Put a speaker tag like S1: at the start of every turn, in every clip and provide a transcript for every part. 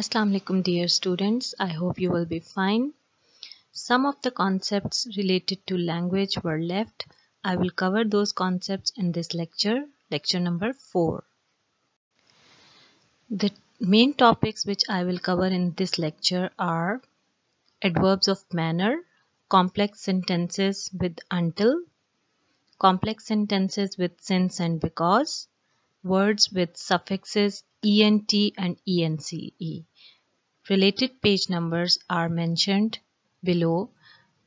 S1: Assalamu alaikum dear students, I hope you will be fine. Some of the concepts related to language were left. I will cover those concepts in this lecture number 4. The main topics which I will cover in this lecture are adverbs of manner, complex sentences with until, complex sentences with since and because, words with suffixes ent and ence. Related page numbers are mentioned below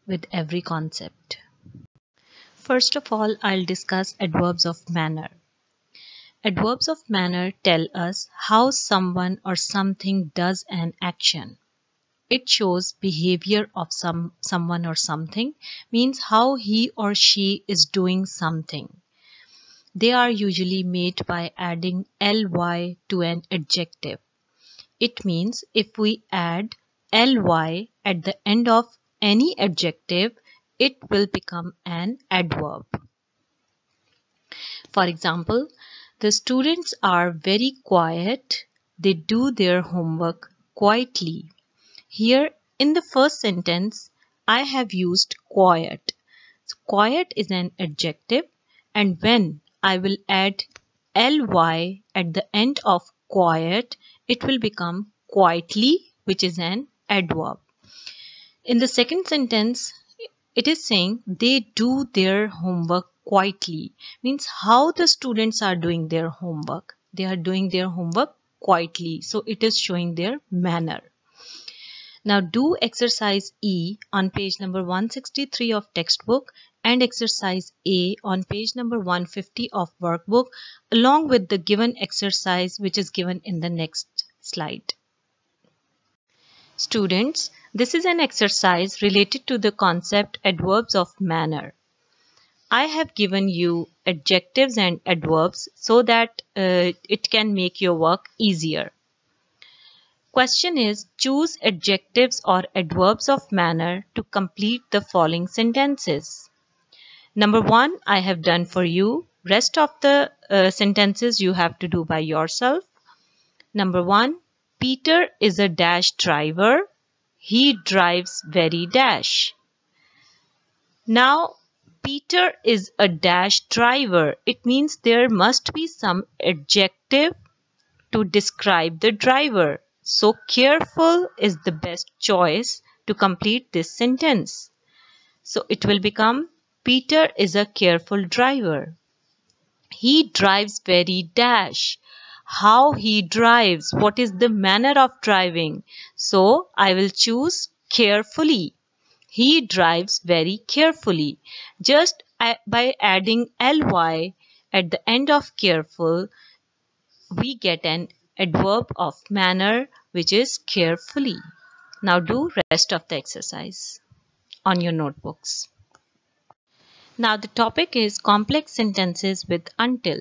S1: with every concept. First of all, I'll discuss adverbs of manner. Adverbs of manner tell us how someone or something does an action. It shows behavior of someone or something, means how he or she is doing something. They are usually made by adding ly to an adjective. It means if we add ly at the end of any adjective, it will become an adverb. For example, the students are very quiet. They do their homework quietly. Here in the first sentence, I have used quiet. So, quiet is an adjective, and when I will add ly at the end of quiet, it will become quietly, which is an adverb. In the second sentence, it is saying they do their homework quietly, means how the students are doing their homework. They are doing their homework quietly, so it is showing their manner. Now do exercise E on page number 163 of textbook and exercise A on page number 150 of workbook along with the given exercise which is given in the next slide. Students, this is an exercise related to the concept adverbs of manner. I have given you adjectives and adverbs so that it can make your work easier. Question is, choose adjectives or adverbs of manner to complete the following sentences. Number 1, I have done for you. Rest of the sentences you have to do by yourself. Number 1, Peter is a dash driver. He drives very dash. Now, Peter is a dash driver. It means there must be some adjective to describe the driver. So careful is the best choice to complete this sentence. So it will become Peter is a careful driver. He drives very dash. How he drives, what is the manner of driving? So I will choose carefully. He drives very carefully. Just by adding ly at the end of careful, we get an adverb of manner which is carefully. Now do rest of the exercise on your notebooks. Now the topic is complex sentences with until.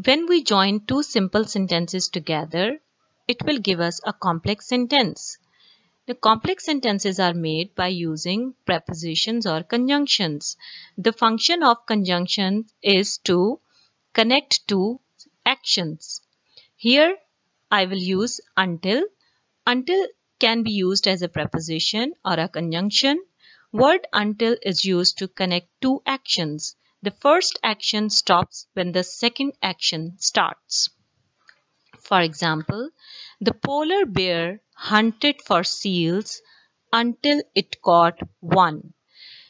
S1: When we join two simple sentences together, it will give us a complex sentence. The complex sentences are made by using prepositions or conjunctions. The function of conjunction is to connect two actions. Here I will use until. Until can be used as a preposition or a conjunction. Word until is used to connect two actions. The first action stops when the second action starts. For example, the polar bear hunted for seals until it caught one.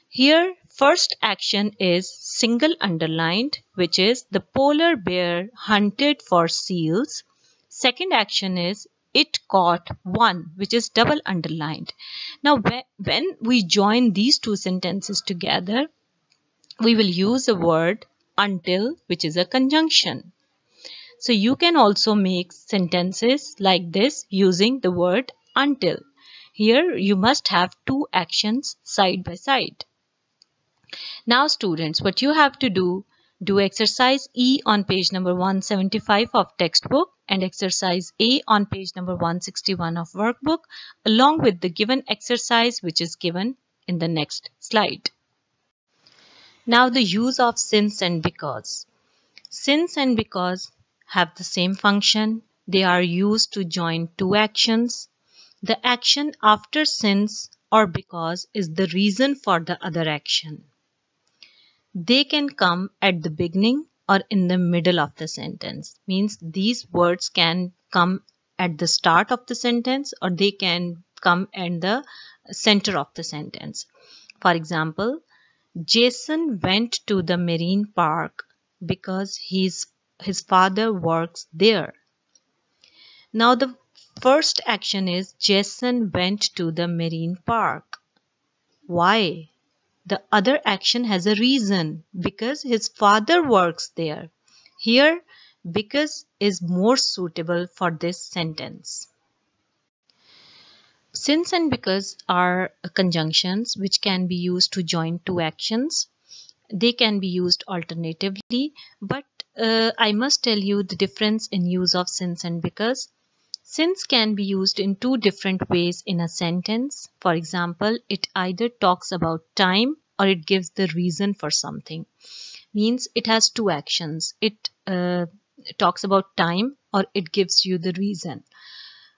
S1: Here, first action is single underlined, which is the polar bear hunted for seals. Second action is it caught one, which is double underlined. Now, when we join these two sentences together, we will use the word until, which is a conjunction. So you can also make sentences like this using the word until. Here you must have two actions side by side. Now students, what you have to do exercise E on page number 175 of textbook and exercise A on page number 161 of workbook along with the given exercise which is given in the next slide. Now the use of since and because. Since and because have the same function. They are used to join two actions. The action after since or because is the reason for the other action. They can come at the beginning or in the middle of the sentence. Means these words can come at the start of the sentence or they can come at the center of the sentence. For example, Jason went to the marine park because his father works there. Now the first action is Jason went to the marine park. Why? The other action has a reason, because his father works there. Here, because is more suitable for this sentence. Since and because are conjunctions which can be used to join two actions. They can be used alternatively, but I must tell you the difference in use of since and because. Since can be used in two different ways in a sentence. For example, it either talks about time or it gives the reason for something. Means it has two actions. It talks about time or it gives you the reason.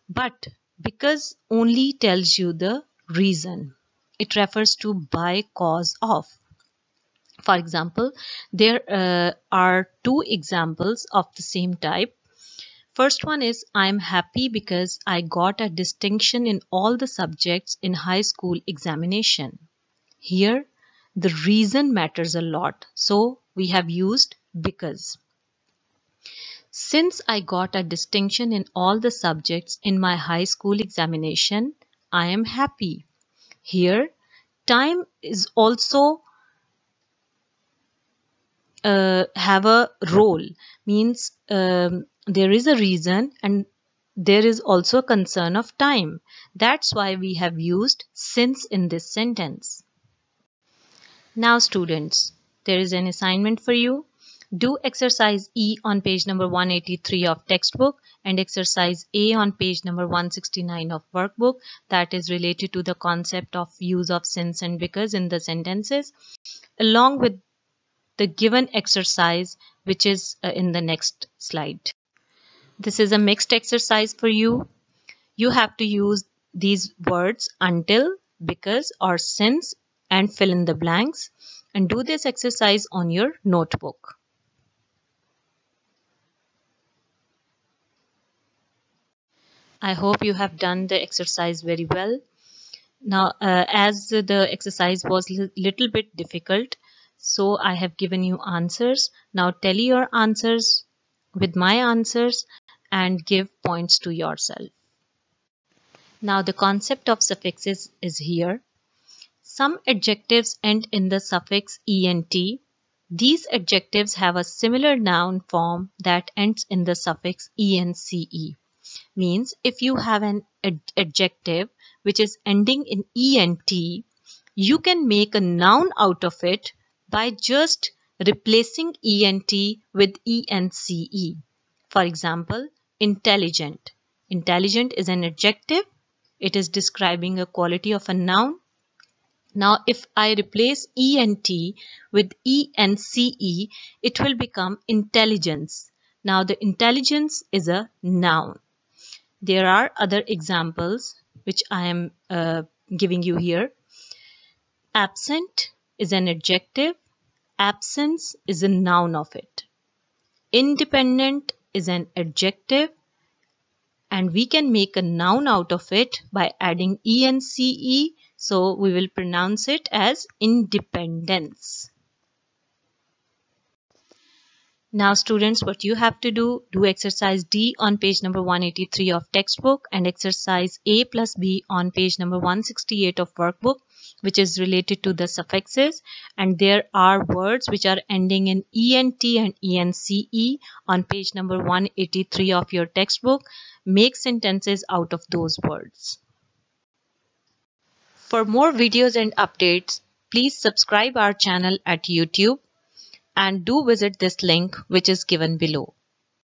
S1: But because only tells you the reason. It refers to by cause of. For example, there are two examples of the same type. First one is, I'm happy because I got a distinction in all the subjects in high school examination. Here, the reason matters a lot, so we have used because. Since I got a distinction in all the subjects in my high school examination, I am happy. Here, time is also have a role. Means there is a reason and there is also a concern of time. That's why we have used since in this sentence. Now students, there is an assignment for you. Do exercise E on page number 183 of textbook and exercise A on page number 169 of workbook, that is related to the concept of use of since and because in the sentences, along with the given exercise which is in the next slide. This is a mixed exercise for you. You have to use these words until, because or since and fill in the blanks and do this exercise on your notebook. I hope you have done the exercise very well. Now as the exercise was little bit difficult, so I have given you answers. Now tally your answers with my answers and give points to yourself. Now the concept of suffixes is here. Some adjectives end in the suffix ent. These adjectives have a similar noun form that ends in the suffix ence. Means if you have an adjective which is ending in ent, you can make a noun out of it by just replacing ent with ence. For example, intelligent. Intelligent is an adjective. It is describing a quality of a noun. Now if I replace ent with ence, it will become intelligence. Now the intelligence is a noun. There are other examples which I am giving you here. Absent is an adjective. Absence is a noun of it. Independent is an adjective and we can make a noun out of it by adding ence, so we will pronounce it as independence. Now students, what you have to do exercise D on page number 183 of textbook and exercise A plus B on page number 168 of workbook, which is related to the suffixes, and there are words which are ending in ent and ence on page number 183 of your textbook. Make sentences out of those words. For more videos and updates, please subscribe our channel at YouTube and do visit this link which is given below.